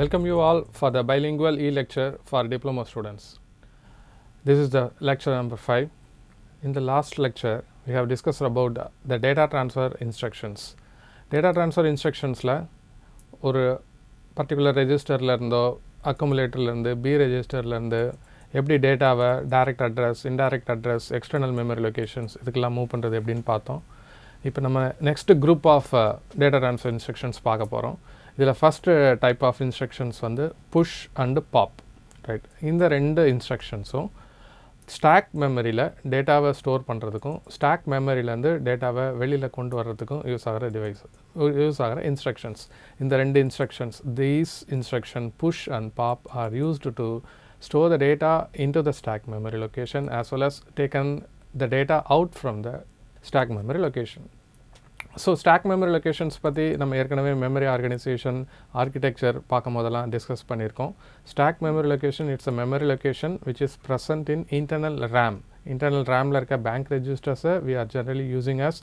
Welcome you all for the bilingual e-lecture for Diploma students. This is the lecture number 5. In the last lecture, we have discussed about the data transfer instructions. Data transfer instructions la ஒரு particular registerல இருந்தோ accumulatorல இருந்து B registerல இருந்து எப்படி டேட்டாவை direct address, indirect address, external memory locations இதுக்கெல்லாம் move பண்ணுறது எப்படின்னு பார்த்தோம். இப்போ நம்ம next group of data transfer instructions பார்க்க போகிறோம். இதில் ஃபஸ்ட்டு டைப் ஆஃப் இன்ஸ்ட்ரக்ஷன்ஸ் வந்து புஷ் அண்டு பாப், ரைட். இந்த ரெண்டு இன்ஸ்ட்ரக்ஷன்ஸும் ஸ்டாக் மெமரியில் டேட்டாவை ஸ்டோர் பண்ணுறதுக்கும் ஸ்டாக் மெமரியிலேருந்து டேட்டாவை வெளியில் கொண்டு வர்றதுக்கும் யூஸ் ஆகிற இன்ஸ்ட்ரக்ஷன்ஸ். இந்த ரெண்டு instructions, these instruction push and pop are used to store the data into the stack memory location as well as taken the data out from the stack memory location. So stack memory locations பற்றி நம்ம ஏற்கனவே memory organisation architecture பார்க்கும் போதெல்லாம் discuss பண்ணியிருக்கோம். Stack memory location it's a memory location which is present in internal RAM. Internal ரேமில் இருக்க bank ரெஜிஸ்டர்ஸை we are generally using as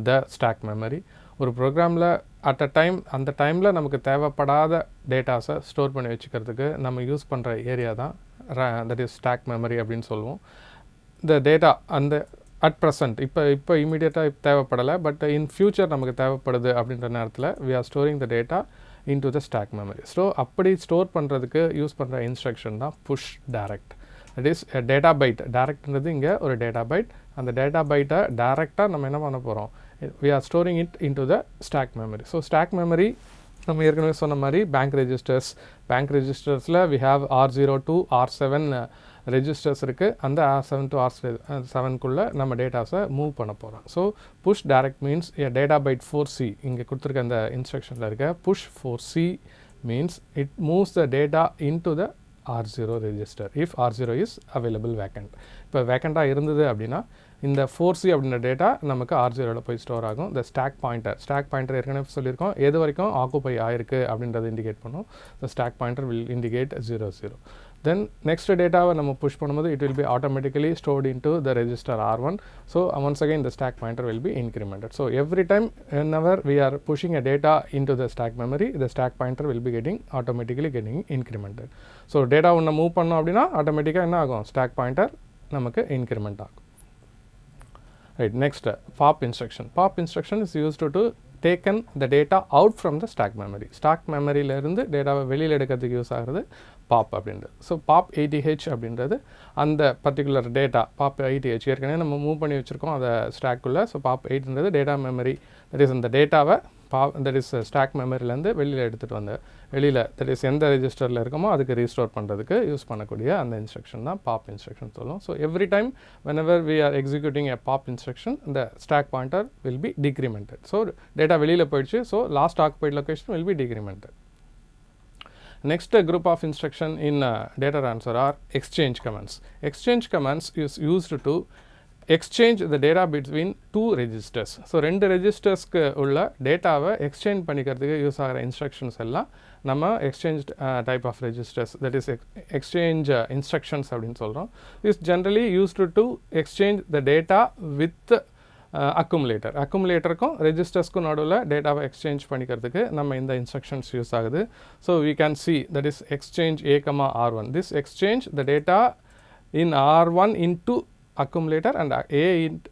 the stack memory. ஒரு ப்ரோக்ராமில் அட் அ டைம் அந்த டைமில் நமக்கு தேவைப்படாத டேட்டாஸை ஸ்டோர் பண்ணி வச்சுக்கிறதுக்கு நம்ம யூஸ் பண்ணுற ஏரியா தான் தட் இஸ் ஸ்டாக் மெமரி அப்படின்னு சொல்லுவோம். இந்த டேட்டா அந்த அட் ப்ரெசன்ட் இப்போ இமீடியட்டாக தேவைப்படலை, பட் இன் ஃபியூச்சர் நமக்கு தேவைப்படுது அப்படின்ற நேரத்தில் we are storing the data into the stack memory. So அப்படி ஸ்டோர் பண்ணுறதுக்கு யூஸ் பண்ணுற இன்ஸ்ட்ரக்ஷன் தான் push direct. That is data byte. டைரக்ட்ன்றது இங்கே ஒரு டேட்டா பைட். அந்த டேட்டா பைட்டை டைரெக்டாக நம்ம என்ன பண்ண போகிறோம், we are storing it into the stack memory. So stack memory நம்ம ஏற்கனவே சொன்ன மாதிரி பேங்க் ரெஜிஸ்டர்ஸில் we have R0 to R7 registers இருக்குது. அந்த R7 to R7குள்ளே நம்ம டேட்டாஸை மூவ் பண்ண போகிறோம். So push direct means data byte 4C இங்கே கொடுத்துருக்க அந்த இன்ஸ்ட்ரக்ஷனில் இருக்க push 4C means it moves the data into the R0 register if R0 is available vacant. இப்போ வேக்கண்ட்டாக இருந்தது அப்படின்னா இந்த 4C அப்படின்ற டேட்டா நமக்கு R0வில் போய் ஸ்டோர் ஆகும். இந்த ஸ்டாக் பாயிண்டர் ஏற்கனவே சொல்லியிருக்கோம் எது வரைக்கும் ஆக்குப்பை ஆயிருக்கு அப்படின்றத இண்டிகேட் பண்ணும். The stack pointer will indicate 00. Then next டேட்டாவை நம்ம புஷ் பண்ணும்போது it will be automatically stored into the register R1. So once again the stack pointer will be incremented. So every time whenever we are pushing a data into the stack memory, the stack pointer will be automatically getting incremented. So data ஒன்று move பண்ணோம் அப்படின்னா ஆட்டோமேட்டிக்காக என்ன ஆகும், stock pointer நமக்கு increment ஆகும். Right, next pop instruction. Pop instruction is used to taken the data out from the stack memory. Stack memoryல இருந்து டேட்டாவை வெளியில் எடுக்கிறதுக்கு யூஸ் ஆகிறது பாப் அப்படின்றது. ஸோ பாப் 80H அப்படின்றது அந்த பர்டிகுலர் டேட்டா பாப் 80H ஏற்கனவே நம்ம மூவ் பண்ணி வச்சுருக்கோம் அதை ஸ்டாக்குள்ளே. ஸோ பாப் 8ன்றது டேட்டா மெமரி, தட் இஸ் அந்த டேட்டாவை தட் இஸ் ஸ்டாக் மெமரியிலேருந்து வெளியில் எடுத்துகிட்டு வந்து வெளியில் தட் இஸ் எந்த ரெஜிஸ்டரில் இருக்கமோ அதுக்கு ரீஸ்டோர் பண்ணுறதுக்கு யூஸ் பண்ணக்கூடிய அந்த இன்ஸ்ட்ரக்ஷன் தான் பாப் இன்ஸ்ட்ரக்ஷன் சொல்லுவோம். So every time whenever we are executing a pop instruction, the stack pointer will be decremented. So data வெளியில் போயிடுச்சு, so last occupied location will be decremented. Next group of instruction in data transfer are exchange commands. Exchange commands is used to exchange the data between two registers. So ரெண்டு ரெஜிஸ்டர்ஸ்க்கு உள்ள டேட்டாவை exchange பண்ணிக்கிறதுக்கு use ஆகிற instructions எல்லாம் நம்ம exchange type of registers, that is exchange instructions அப்படின்னு சொல்கிறோம். Is generally used to exchange the data with அக்குமுலேட்டருக்கும் ரெஜிஸ்டர்ஸ்க்கும் நடுவில் டேட்டாவை எக்ஸ்சேஞ்ச் பண்ணிக்கிறதுக்கு நம்ம இந்த இன்ஸ்ட்ரக்ஷன்ஸ் யூஸ் ஆகுது. So we can see that is exchange A, R1. This exchange the data in R1 into accumulator and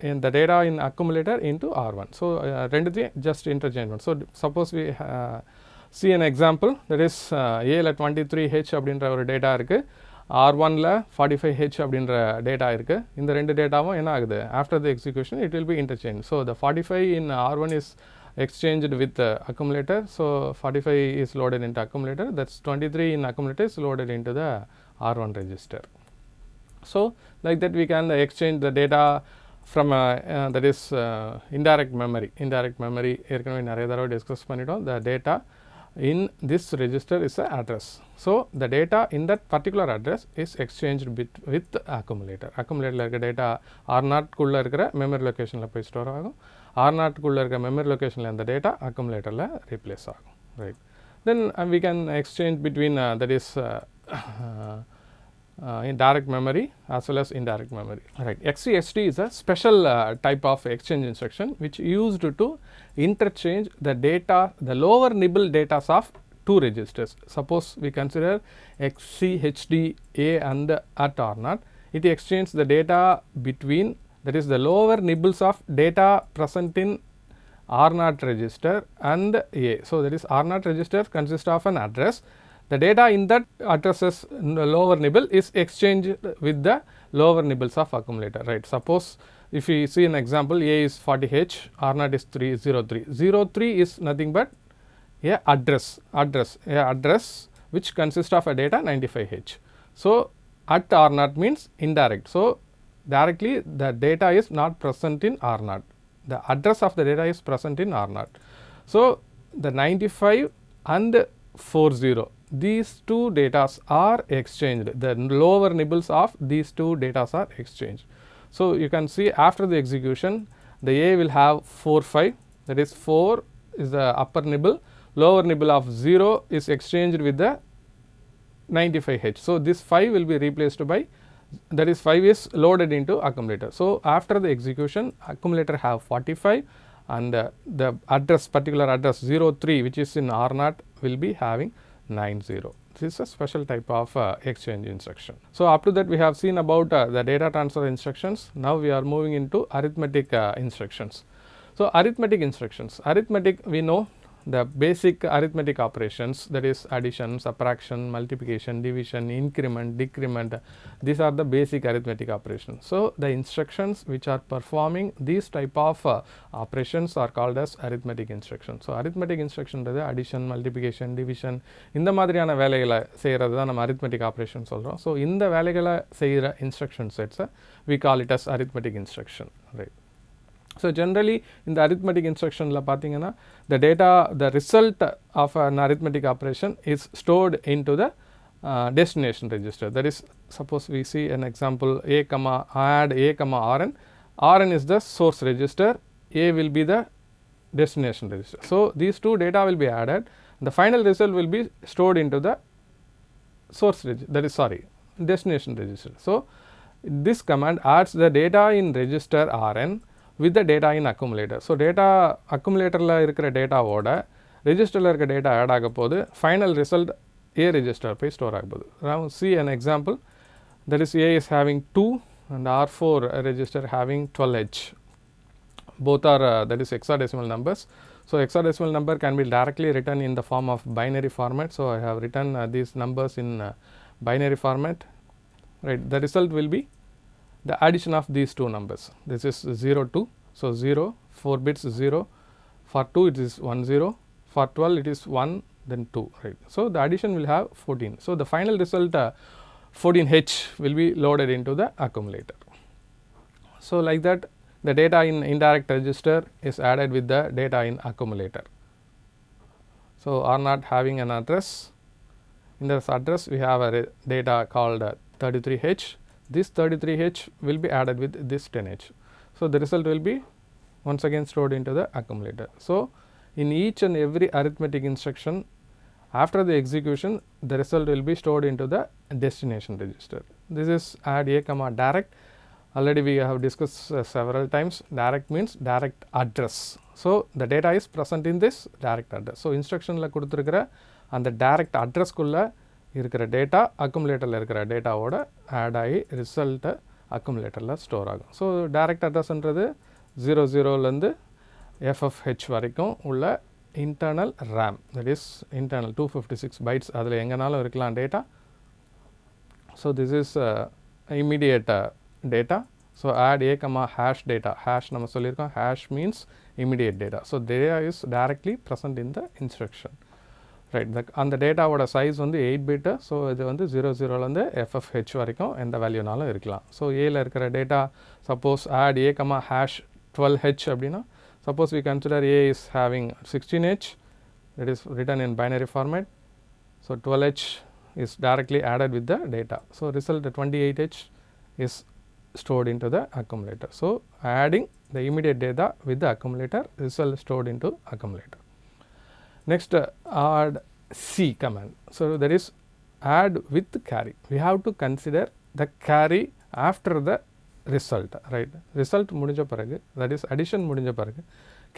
in the data in accumulator into R1. So ரெண்டுத்தையும் just interchange. So suppose we see an example, that is Aல 23H அப்படின்ற ஒரு data இருக்குது, R1ல 45H அப்படின்ற data இருக்குது. இந்த ரெண்டு டேட்டாவும் என்ன ஆகுது, after the execution it will B interchange. So the 45 in R1 is exchanged with accumulator. So 45 is loaded into accumulator, that's 23 in accumulator is loaded into the R1 register. So like that we can exchange the data from that is indirect memory ஏற்கனவே நிறைய தடவை discuss பண்ணிட்டோம். the data in this register is a address. So the data in that particular address is exchanged with accumulatorல இருக்க data R0குள்ளே இருக்கிற memory லொக்கேஷனில் போய் store ஆகும். R0குள்ளே இருக்க மெமரி லொக்கேஷனில் அந்த டேட்டா அக்குமுலேட்டரில் ரீப்ளேஸ் ஆகும். Right. Then we can exchange between that is in direct memory as well as indirect memory. Right. XCST is a special type of exchange instruction which used to interchange the data, the lower nibble data of two registers. Suppose we consider XCHD A and at R0, it exchanges the data between, that is the lower nibbles of data present in R0 register and A. So, that is R0 register consists of an address. The data in that addresses lower nibble is exchanged with the lower nibbles of accumulator, right. Suppose if we see an example, A is 40H, R0 is 303. 03 is nothing but a address which consists of a data 95H. So, at R0 means indirect. So, directly the data is not present in R0. The address of the data is present in R0. So, the 95 and 40, these two datas are exchanged. The lower nibbles of these two datas are exchanged. So, you can see after the execution, the A will have 45, that is 4 is the upper nibble, lower nibble of 0 is exchanged with the 95H. So, this 5 will be replaced by, that is 5 is loaded into accumulator. So, after the execution, accumulator have 45 and the address, particular address 03 which is in R0 will be having 90. This is a special type of exchange instruction. So, up to that we have seen about the data transfer instructions. Now, we are moving into arithmetic instructions. So, arithmetic instructions, arithmetic we know the basic arithmetic operations, that is addition, subtraction, multiplication, division, increment, decrement, these are the basic arithmetic operations. So, the instructions which are performing these type of operations are called as arithmetic instructions. So, arithmetic instruction is addition, multiplication, division, இந்த மாதிரியான வேலைகளை செய்கிறது தான் நம்ம arithmetic operations சொல்கிறோம். So, இந்த வேலைகளை செய்கிற instruction sets we call it as arithmetic instruction, right. So, generally in the arithmetic instruction la pathina, the data, the result of an arithmetic operation is stored into the destination register. That is, suppose we see an example A comma add A comma Rn, Rn is the source register, A will be the destination register. So, these two data will be added, the final result will be stored into the source register, that is destination register. So, this command adds the data in register Rn with the data in accumulator. So, data accumulator la irukra data oda register la irukra data add agapodhu, final result A register pay store agapodhu. Now, see an example, that is A is having 2 and R4 register having 12H. Both are that is hexadecimal numbers. So, hexadecimal number can be directly written in the form of binary format. So, I have written these numbers in binary format, right. The result will be the addition of these two numbers. This is 0 2. So, 0 4 bits 0, for 2 it is 1 0, for 12 it is 1 then 2, right. So, the addition will have 14. So, the final result 14H will be loaded into the accumulator. So, like that the data in indirect register is added with the data in accumulator. So, R0 having an address, in this address we have a data called 33H. This 33H will be added with this 10H. So, the result will be once again stored into the accumulator. So, in each and every arithmetic instruction, after the execution, the result will be stored into the destination register. This is add A comma direct. Already we have discussed several times. Direct means direct address. So, the data is present in this direct address. So, instruction la kuduthirukra and the direct address kulla இருக்கிற data அக்குமுலேட்டரில் இருக்கிற டேட்டாவோட ஆட் ஆகி ரிசல்ட்டை அக்குமுலேட்டரில் store ஆகும். So, direct அட்ரஸ்ன்றது 00லேருந்து FFH வரைக்கும் உள்ள internal RAM, that is internal 256 bytes, அதில் எங்கேனாலும் இருக்கலாம் data. So, this is immediate data. So, add A comma hash data, hash நம்ம சொல்லியிருக்கோம், hash means immediate data. So, data is directly present in the instruction. Right, அந்த டேட்டாவோட size வந்து 8 bit. So, இது வந்து 00லேருந்து FFH வரைக்கும் எந்த வேல்யூனாலும் இருக்கலாம். ஸோ, ஏல இருக்கிற data suppose add A comma hash 12H அப்படின்னா, suppose we consider A is having 16H, that is written in binary format. So, 12H is directly added with the data. So, result 28H is stored into the accumulator. So, adding the immediate data with the accumulator, result stored into accumulator. Next, add C command. So, there is add with carry. We have to consider the carry after the result, right. Result முடிஞ்ச பிறகு, that is addition முடிஞ்ச பிறகு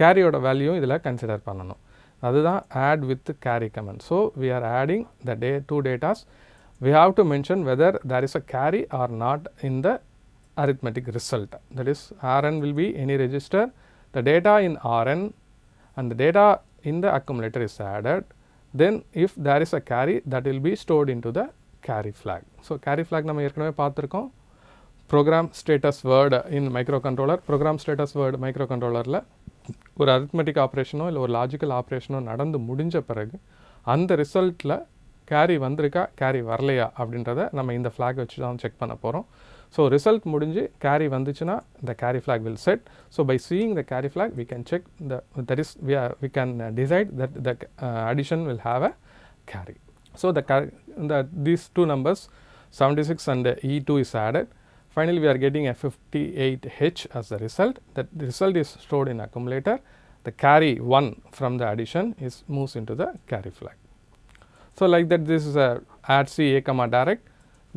carry ஓட value இதில் consider பண்ணணும். அதுதான் add with carry command. So we are adding the two datas. We have to mention whether there is a carry or not in the arithmetic result. That is, Rn will be any register. The data in Rn and the data in the accumulator is added. Then if there is a carry, that will be stored into the carry flag. So carry flag நம்ம ஏற்கனவே பார்த்திருக்கோம். program status word in microcontroller. program status word microcontrollerல ஒரு arithmetic ஆப்ரேஷனோ இல்லை ஒரு logical ஆப்ரேஷனோ நடந்து முடிஞ்ச பிறகு அந்த ரிசல்ட்டில் கேரி வந்திருக்கா கேரி வரலையா அப்படின்றத நம்ம இந்த ஃப்ளாக் வச்சு தான் செக் பண்ண போகிறோம். ஸோ ரிசல்ட் முடிஞ்சு கேரி வந்துச்சுன்னா the carry flag will set. So by seeing the carry flag we can check we can decide that the addition will have a carry. So these two numbers 76 and E2 is added. Finally we are getting a 58H as the result. That the result is stored in accumulator. The carry 1 from the addition moves into the carry flag. So like that, this is a add C A comma direct.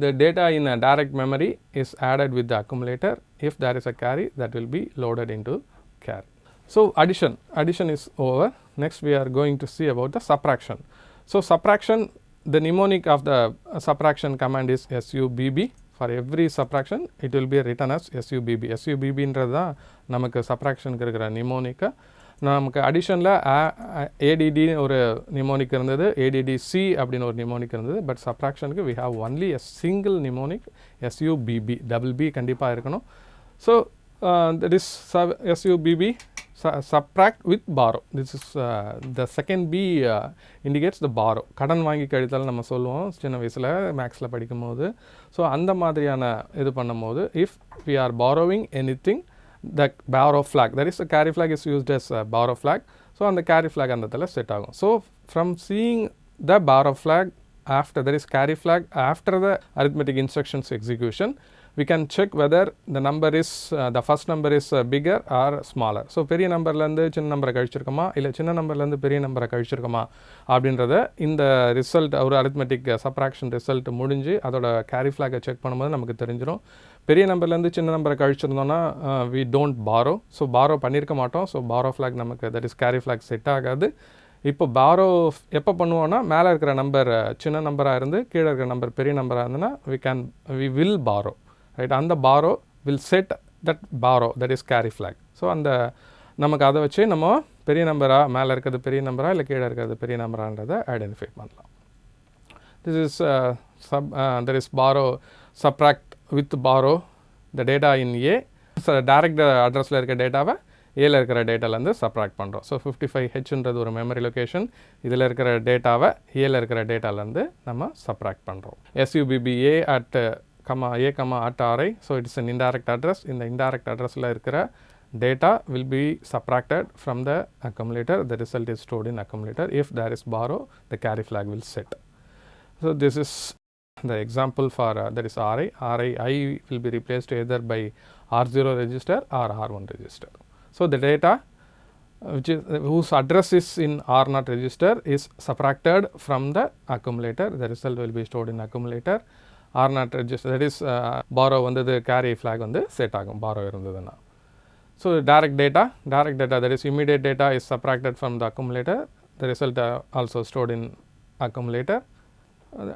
The data in a direct memory is added with the accumulator. If there is a carry, that will be loaded into carry. So addition is over. Next we are going to see about the subtraction. So subtraction, the mnemonic of the subtraction command is SUBB. For every subtraction it will be written as SUBB. SUBB ன்றது தான் நமக்கு சப்ராக்ஷனுக்கு இருக்கிற mnemonic. நமக்கு அடிஷனில் ADD ஒரு mnemonic இருந்தது, ADDC அப்படின்னு ஒரு நிமோனிக் இருந்தது. பட் சப்ராக்ஷனுக்கு we have only a single mnemonic SUBB. Double B கண்டிப்பாக இருக்கணும். So that is SUBB, subtract with borrow. This is the second B indicates the borrow. கடன் வாங்கி கழித்தல் நம்ம சொல்லுவோம் சின்ன வயசில் மேக்ஸில் படிக்கும்போது. ஸோ அந்த மாதிரியான இது பண்ணும்போது if we are borrowing anything, the borrow flag, that is the carry flag is used as a borrow flag. So அந்த carry flag அந்த இடத்துல செட் ஆகும். So from seeing the borrow flag after, there is carry flag after the arithmetic instructions execution, we can check whether the number is the first number is bigger or smaller. So பெரிய நம்பர்லேருந்து சின்ன நம்பரை கழிச்சிருக்கோமா இல்லை சின்ன நம்பர்லேருந்து பெரிய நம்பரை கழிச்சிருக்கோமா அப்படின்றத இந்த ரிசல்ட் ஒரு arithmetic subtraction ரிசல்ட் முடிஞ்சு அதோட carry flag செக் பண்ணும்போது நமக்கு தெரிஞ்சிடும். பெரிய நம்பர்லேருந்து சின்ன நம்பரை கழிச்சிருந்தோன்னா we don't borrow. So borrow பண்ணியிருக்க மாட்டோம். ஸோ borrow flag நமக்கு that is carry flag set ஆகாது. இப்போ borrow எப்போ பண்ணுவோன்னா மேலே இருக்கிற நம்பர் சின்ன நம்பராக இருந்து கீழே இருக்கிற நம்பர் பெரிய நம்பராக இருந்ததுன்னா we will borrow. Right, அந்த borrow will set that borrow, that is carry flag. So அந்த நமக்கு அதை வச்சு நம்ம பெரிய நம்பரா மேலே இருக்கிறது பெரிய நம்பரா இல்லை கீழே இருக்கிறது பெரிய நம்பரான்றதை ஐடென்டிஃபை பண்ணலாம். This is there is borrow, subtract with borrow the data in A. So direct அட்ரஸில் இருக்க டேட்டாவை ஏல இருக்கிற டேட்டாலேருந்து சப்ராக்ட் பண்ணுறோம். ஸோ 55Hன்றது ஒரு மெமரி லொக்கேஷன். இதில் இருக்கிற டேட்டாவை ஏல இருக்கிற டேட்டாலேருந்து நம்ம சப்ராக்ட் பண்ணுறோம். SUBBA at A comma at RI. So it is an indirect address. In the indirect address la irukra data will be subtracted from the accumulator. The result is stored in accumulator. If there is borrow, the carry flag will set. So this is the example for that is RI. I will be replaced either by R0 register or R1 register. So the data whose address is in R0 register is subtracted from the accumulator. The result will be stored in accumulator. R0 register, that is borrow வந்தது carry flag வந்து set ஆகும் borrow இருந்ததுன்னா. So direct data, that is immediate data is subtracted from the accumulator. The result also stored in accumulator.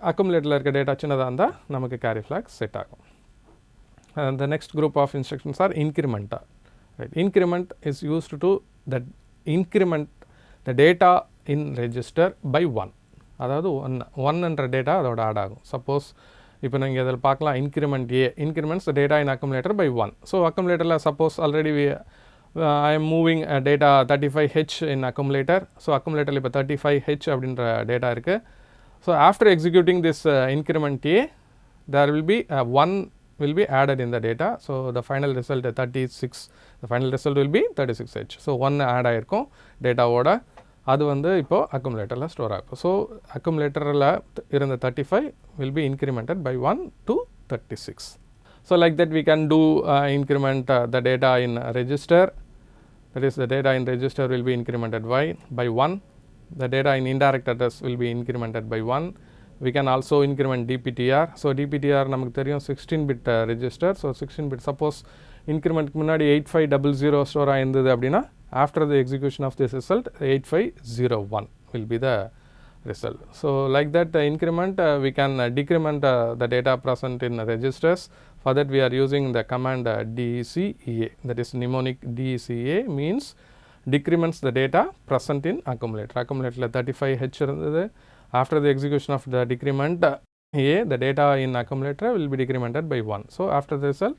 accumulatorல இருக்க data சின்னதாக இருந்தால் நமக்கு carry flag set ஆகும். The next group of instructions are increment. Right. Increment is used to that increment the data in register by 1. அதாவது 1 என்ற data அதோட add ஆகும். Suppose இப்போ நீங்கள் இதில் பார்க்கலாம் increment A increments the data in accumulator by 1. So அக்குமுலேட்டரில் suppose already I am moving data 35H in accumulator. So அக்குமுலேட்டரில் இப்போ 35H அப்படின்ற டேட்டா இருக்குது. So after executing this increment A, there will be 1 will be added in the data. So the final result 36, the final result will be 36H. So 1 add ஆகிருக்கும் டேட்டாவோட, அது வந்து இப்போது அக்குமுலேட்டரில் store ஆகும். So அக்குமுலேட்டரில் இருந்த 35 will be incremented by 1 to 36. So like that we can do increment the data in register. That is the data in register will be incremented by 1. The data in indirect address will be incremented by 1. We can also increment DPTR. So DPTR நமக்கு தெரியும் 16-bit register. So 16-bit suppose increment முன்னாடி 8500 store ஆயிருந்தது அப்படின்னா after the execution of this result 8501 will be the result. So, like that increment we can decrement the data present in registers. For that we are using the command DECA, that is mnemonic DECA means decrements the data present in accumulator. Accumulator 35H irundhathu. After the execution of the decrement A, the data in accumulator will be decremented by 1. So, after the result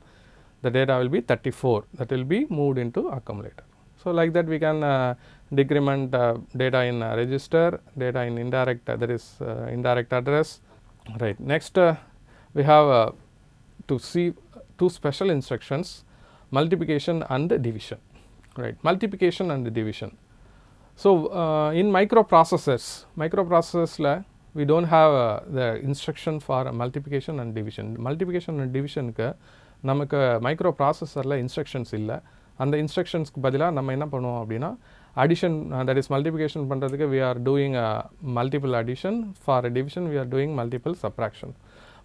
the data will be 34, that will be moved into accumulator. So, like that we can decrement data in register, data in indirect, that is indirect address. Right. Next we have to see two special instructions, multiplication and division. Right, multiplication and division. So, in microprocessors la we do not have the instruction for multiplication and division. Multiplication and division ku namakku microprocessor la instructions illa. And the instructions ku badila nama enna pannuvom appadina addition, that is multiplication pandradhukku we are doing multiple addition, for division we are doing multiple subtraction.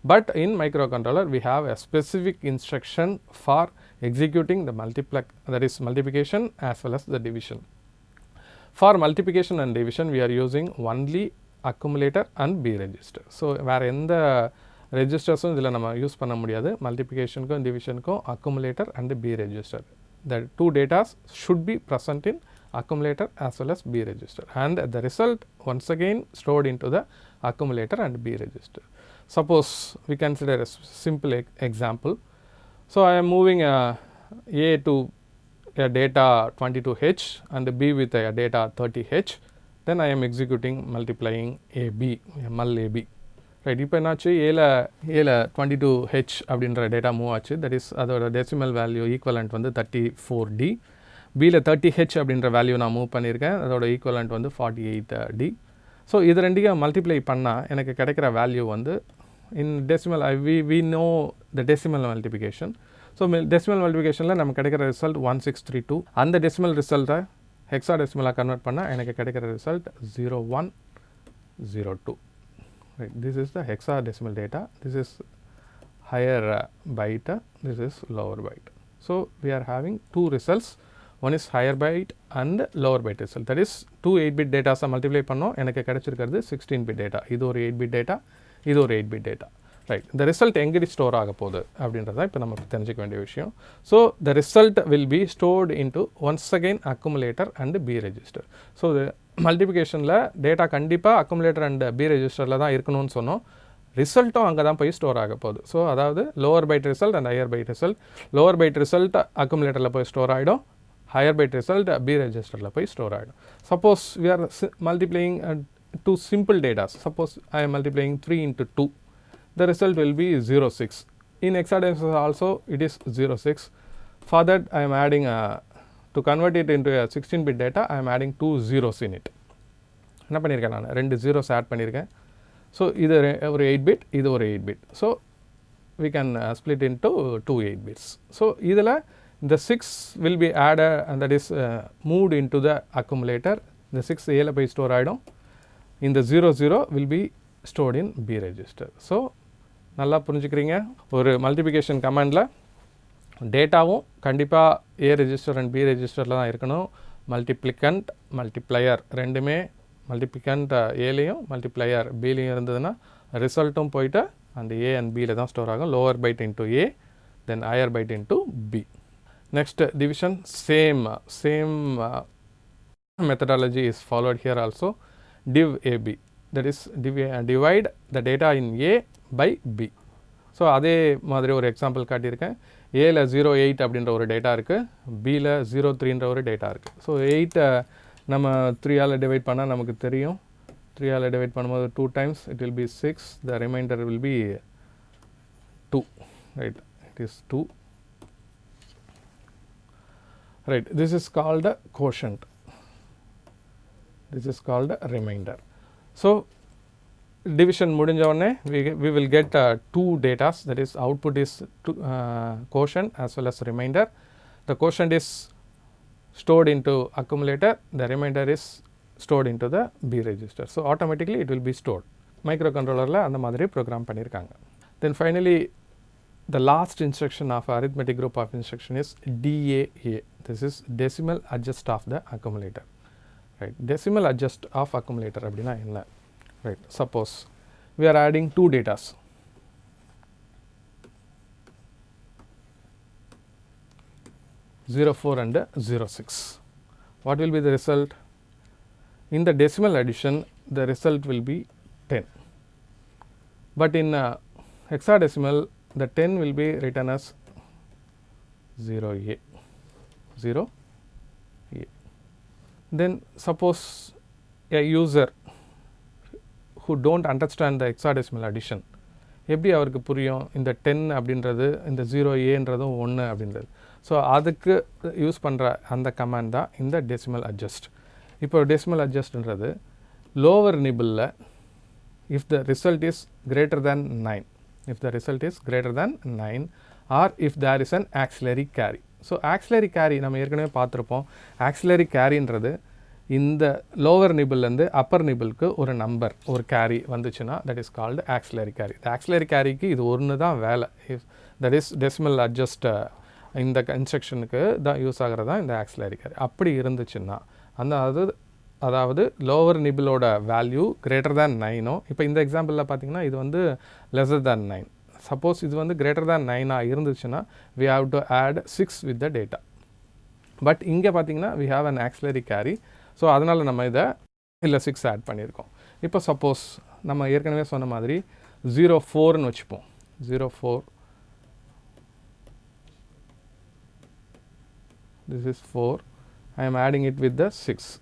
But in microcontroller we have a specific instruction for executing the that is multiplication as well as the division. For multiplication and division we are using only accumulator and B register. So, வேறு எந்த ரெஜிஸ்டர்ஸும் இதில் நம்ம use பண்ண முடியாது. மல்டிப்ளிகேஷனுக்கும் டிவிஷனுக்கும் accumulator and B register. The two data should be present in accumulator as well as B register, and the result once again stored into the accumulator and B register. Suppose we consider a simple example. So, I am moving A to a data 22H and B with a data 30H, then I am executing multiplying AB, mul AB. Right, இப்போ என்னாச்சு ஏல 22H அப்படின்ற data move ஆச்சு, that is அதோட decimal value equivalent வந்து 34D. பியில் 30H அப்படின்ற value நான் மூவ் பண்ணியிருக்கேன், அதோட ஈக்குவலண்ட் வந்து 48D. ஸோ இது ரெண்டையும் மல்டிப்ளை பண்ணால் எனக்கு கிடைக்கிற வேல்யூ வந்து in decimal we know the decimal multiplication. So decimal மல்டிப்ளிகேஷனில் நமக்கு கிடைக்கிற ரிசல்ட் 1632. அந்த டெசிமல் ரிசல்ட்டை ஹெக்ஸா டெசிமலாக கன்வெர்ட் பண்ணால் எனக்கு கிடைக்கிற result 0102. Right, this is the hexadecimal data, this is higher byte, this is lower byte. So, we are having two results, one is higher byte and lower byte result, that is two 8-bit data multiply பண்ணோம், எனக்கு கிடைச்சிருக்கிறது 16-bit data, இது ஒரு 8-bit data, இது ஒரு 8-bit data. Right, the result எங்கடி store ஆக போகுது அப்படின்றத இப்போ நம்ம தெரிஞ்சுக்க வேண்டிய விஷயம். So, the result will be stored into once again accumulator and B register. So, the மல்டிப்ளிகேஷனில் டேட்டா கண்டிப்பாக அக்குமுலேட்டர் அண்ட் பி ரெஜிஸ்டரில் தான் இருக்கணும்னு சொன்னோம், ரிசல்ட்டும் அங்கே தான் போய் ஸ்டோர் ஆக போகுது. ஸோ அதாவது lower byte result and higher byte result, lower byte result அக்குமுலேட்டரில் போய் ஸ்டோர் ஆகிடும், ஹையர் பைட் ரிசல்ட் பி ரெஜிஸ்டரில் போய் ஸ்டோர் ஆகிடும். Suppose we are multiplying two simple data, suppose I am multiplying 3 into 2, the result will be 06. In hexadecimal also it is 06. For that I am adding to convert it into a 16-bit data, I am adding 2 zeros in it. என்ன பண்ணியிருக்கேன் நான் ரெண்டு zeros add பண்ணியிருக்கேன். So இது ஒரு 8-bit, இது ஒரு 8-bit. So we can split into 2 8-bits. So இதில் the 6 will be added and that is moved into the accumulator. The 6 ஏல போய் ஸ்டோர் ஆகிடும். இந்த 00 will be stored in B register. So நல்லா புரிஞ்சுக்கிறீங்க, ஒரு மல்டிப்ளிகேஷன் கமாண்டில் டேட்டாவும் கண்டிப்பாக ஏ ரெஜிஸ்டர் அண்ட் பி ரெஜிஸ்டரில் தான் இருக்கணும். மல்டிப்ளிகண்ட் மல்டிப்ளையர் ரெண்டுமே, மல்டிப்ளிகண்ட் ஏலையும் மல்டிப்ளையர் பிலையும் இருந்ததுன்னா ரிசல்ட்டும் போயிட்டு அந்த ஏ அண்ட் பியில் தான் ஸ்டோர் ஆகும். Lower byte into A, then higher byte into B. Next division, same methodology is followed here also. Div AB, that is divide the data in A by B. So அதே மாதிரி ஒரு example காட்டியிருக்கேன். ஏல 08 அப்படின்ற ஒரு data இருக்குது, பியில் 03ன்ற ஒரு டேட்டா இருக்குது. ஸோ 8 நம்ம 3ஆல் டிவைட் பண்ணால் நமக்கு தெரியும், 3ஆல் டிவைட் பண்ணும்போது 2 times it will be 6, the remainder will be 2, right, it is 2, right. This is called a quotient, this is called a remainder. So division முடிஞ்ச உடனே we will get two datas, that is output is quotient as well as remainder. The quotient is stored into accumulator, the remainder is stored into the B register. So automatically it will be stored. Microcontrollerல அந்த மாதிரி program பண்ணியிருக்காங்க. Then finally the last instruction of arithmetic group of instruction is DAA. this is decimal adjust of the accumulator, right? Decimal adjust of accumulator அப்படினா என்ன, right? Suppose we are adding two datas, 04 and 06. What will be the result? In the decimal addition, the result will be 10. But in hexadecimal, the 10 will be written as 0A. 0A. Then suppose a user who don't understand the hexadecimal addition, எப்படி அவருக்கு புரியும் இந்த 10 அப்படின்றது இந்த 0Aன்றதும் 1 அப்படின்றது. So அதுக்கு use பண்ணுற அந்த கமாண்ட் தான் இந்த டெசிமல் அட்ஜஸ்ட். இப்போ டெசிமல் அட்ஜஸ்ட்ன்றது லோவர் நிபிளில் if the result is greater than 9, if the result is greater than 9 or if there is an auxiliary carry. So auxiliary carry நம்ம ஏற்கனவே பார்த்துருப்போம். auxiliary carryன்றது இந்த லோவர் நிபிள்லேருந்து அப்பர் நிபிளுக்கு ஒரு நம்பர் ஒரு கேரி வந்துச்சுன்னா that is called auxiliary carry. இந்த auxiliary கேரிக்கு இது ஒன்று தான் வேலை. தட் இஸ் டெசிமல் அட்ஜஸ்ட் இந்த இன்ஸ்ட்ரக்ஷனுக்கு தான் யூஸ் ஆகிறது தான் இந்த ஆக்சிலரி கேரி. அப்படி இருந்துச்சுன்னா அதாவது லோவர் நிபிளோட வேல்யூ கிரேட்டர் தேன் 9. இப்போ இந்த எக்ஸாம்பிளில் பார்த்தீங்கன்னா இது வந்து லெஸர் தேன் 9. சப்போஸ் இது வந்து கிரேட்டர் தேன் 9 இருந்துச்சுன்னா we have to add 6 with the data. But இங்கே பார்த்தீங்கன்னா we have an auxiliary carry. So அதனால் நம்ம இதை இல்லை 6 ஆட் பண்ணியிருக்கோம். இப்போ சப்போஸ் நம்ம ஏற்கனவே சொன்ன மாதிரி 04ன்னு வச்சுப்போம். 04, this is 4, I am adding it with the 6.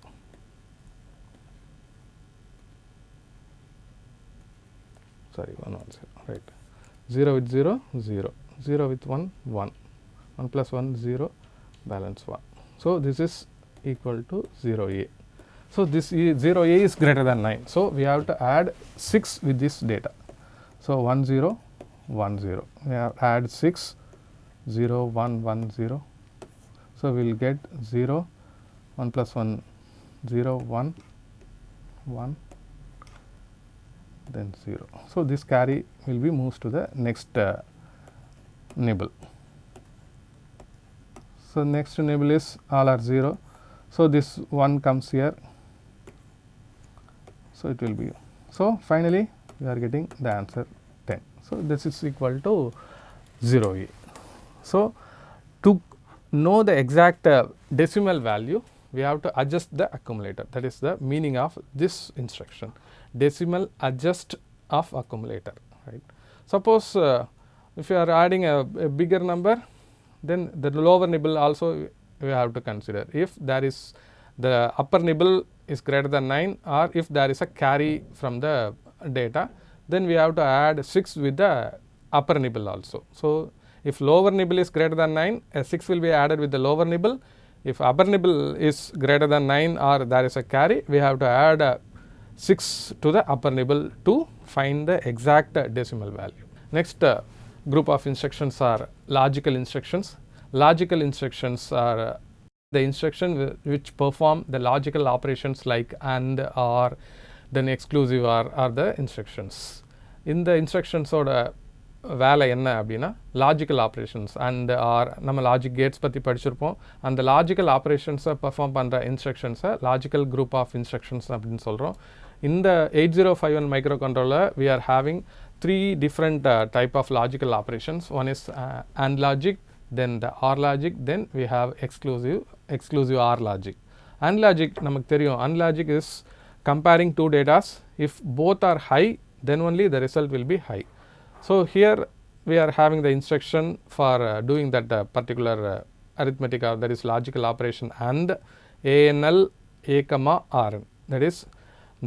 Sorry, 1 0, right. 0 with 0, 0, 0 with 1, 1, 1 plus 1, 0, balance 1. So this is equal to 0A. So this 0A is greater than 9. So we have to add 6 with this data. So 1 0 1 0. We have add 6 0 1 1 0. So we will get 0 1 plus 1 0 1 1 then 0. So this carry will be moved to the next nibble. So next nibble is all are 0. So this 1 comes here. So it will be. So finally we are getting the answer 10. So this is equal to 0A. So to know the exact decimal value, we have to adjust the accumulator. That is the meaning of this instruction. Decimal adjust of accumulator, right? Suppose if you are adding a bigger number, then the lower nibble also we have to consider. If there is the upper nibble is greater than 9 or if there is a carry from the data, then we have to add 6 with the upper nibble also. So if lower nibble is greater than 9, a 6 will be added with the lower nibble. If upper nibble is greater than 9 or there is a carry, we have to add 6 to the upper nibble to find the exact decimal value. Next group of instructions are logical instructions. Logical instructions are the instruction which perform the logical operations like and, or, then exclusive or are the instructions. In the instructions ஓட வேலை என்ன அப்படின்னா logical operations and R நம்ம logic Gates பற்றி படிச்சிருப்போம். அந்த logical ஆப்ரேஷன்ஸை perform பண்ணுற இன்ஸ்ட்ரக்ஷன்ஸை logical group of instructions அப்படின்னு சொல்கிறோம். இந்த 8051 micro controller we are having 3 different type of logical operations. One is AND logic, then the OR logic, then we have exclusive OR logic. AND logic நமக்கு தெரியும். AND logic is comparing two datas. If both are high, then only the result will be high. So here we are having the instruction for doing that particular arithmetic or that is logical operation AND ANL A comma RN. That is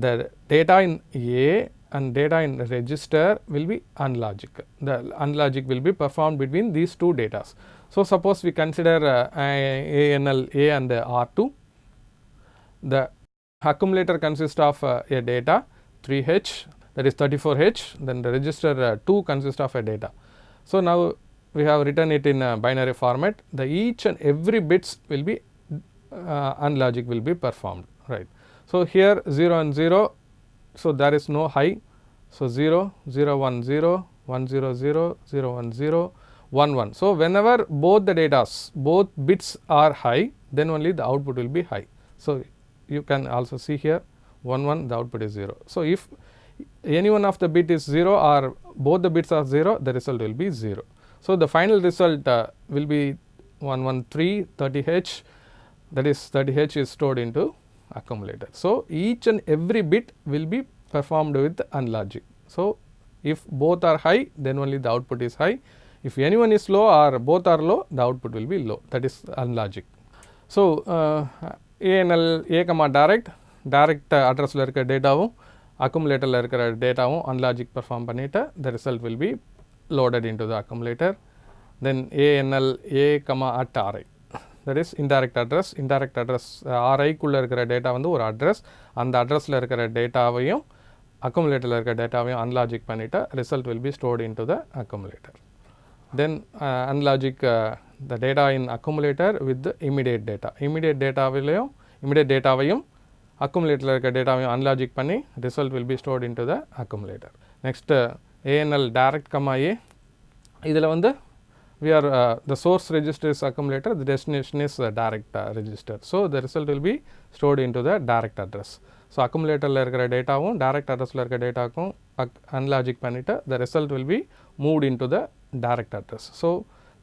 the data in A and data in register will be AND logic. The AND logic will be performed between these two datas. So suppose we consider ANL A and R2. The accumulator consists of a data 3H, that is 34H, then the register 2 consists of a data. So now we have written it in a binary format. The each and every bits will be AND logic will be performed, right? So here 0 and 0, so there is no high. So 0 0 1 0 1 0 0 0 1 0 1 1. So whenever both the both bits are high, then only the output will be high. So you can also see here 1 1, the output is 0. So if any one of the bit is 0 or both the bits are 0, the result will be 0. So the final result will be 113 30H, that is 30H is stored into accumulator. So each and every bit will be performed with unlogic. So if both are high, then only the output is high. If any one is low or both are low, the output will be low, that is unlogic. So ANL A, direct address la irukka data accumulator la irukra data unlogic perform pannita, the result will be loaded into the accumulator. Then ANL A, at RI, that is indirect address. RI குள்ள இருக்கிற data வந்து ஒரு address, அந்த அட்ரஸில் இருக்கிற டேட்டாவையும் அக்குமுலேட்டரில் இருக்கிற டேட்டாவையும் அன்லாஜிக் பண்ணிவிட்டு result will be stored into the accumulator. Then unlogic the data in accumulator with the immediate data. Immediate டேட்டாவையும் அக்குமுலேட்டரில் இருக்கிற டேட்டாவையும் அன்லாஜிக் பண்ணி result will be stored into the accumulator. Next ANL direct, A, இதில் வந்து we are the source register is accumulator, the destination is direct register. So the result will be stored into the direct address. So accumulator la irukra data direct address la irukra data ku unlogic pannita, the result will be moved into the direct address. So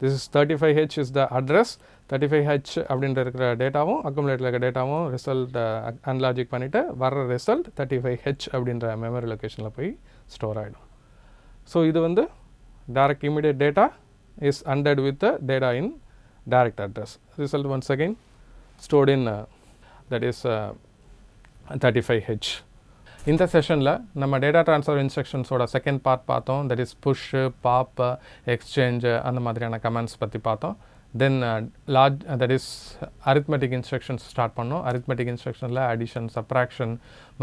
this is 35H is the address, 35H அப்படின்ற இருக்கிற டேட்டாவும் அக்குமுலேட்டரில் இருக்கிற டேட்டாவும் result அன்லாஜிக் பண்ணிவிட்டு வர்ற result 35H அப்படின்ற memory லொக்கேஷனில் போய் ஸ்டோர் ஆகிடும். ஸோ இது வந்து direct immediate data is undid with the data in direct address. Result once again stored in that is 35H. இந்த செஷனில் நம்ம டேட்டா ட்ரான்ஸ்ஃபர் இன்ஸ்ட்ரக்ஷன்ஸோட செகண்ட் பார்ட் பார்த்தோம், that is push, pop, exchange, அந்த மாதிரியான கமெண்ட்ஸ் பற்றி பார்த்தோம். Then that is arithmetic instructions start பண்ணோம். அரித்மெட்டிக் இன்ஸ்ட்ரக்ஷனில் addition, subtraction,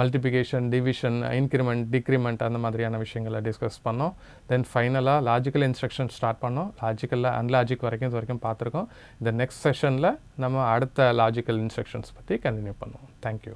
multiplication, division, increment, decrement, அந்த மாதிரியான விஷயங்களை டிஸ்கஸ் பண்ணோம். தென் ஃபைனலாக லாஜிக்கல் இன்ஸ்ட்ரக்ஷன் ஸ்டார்ட் பண்ணோம். லாஜிக்கலில் அன்லாஜிக் வரைக்கும் பார்த்துருக்கோம். இந்த நெக்ஸ்ட் செஷனில் நம்ம அடுத்த லாஜிக்கல் இன்ஸ்ட்ரக்ஷன்ஸ் பற்றி கண்டினியூ பண்ணுவோம். தேங்க்யூ.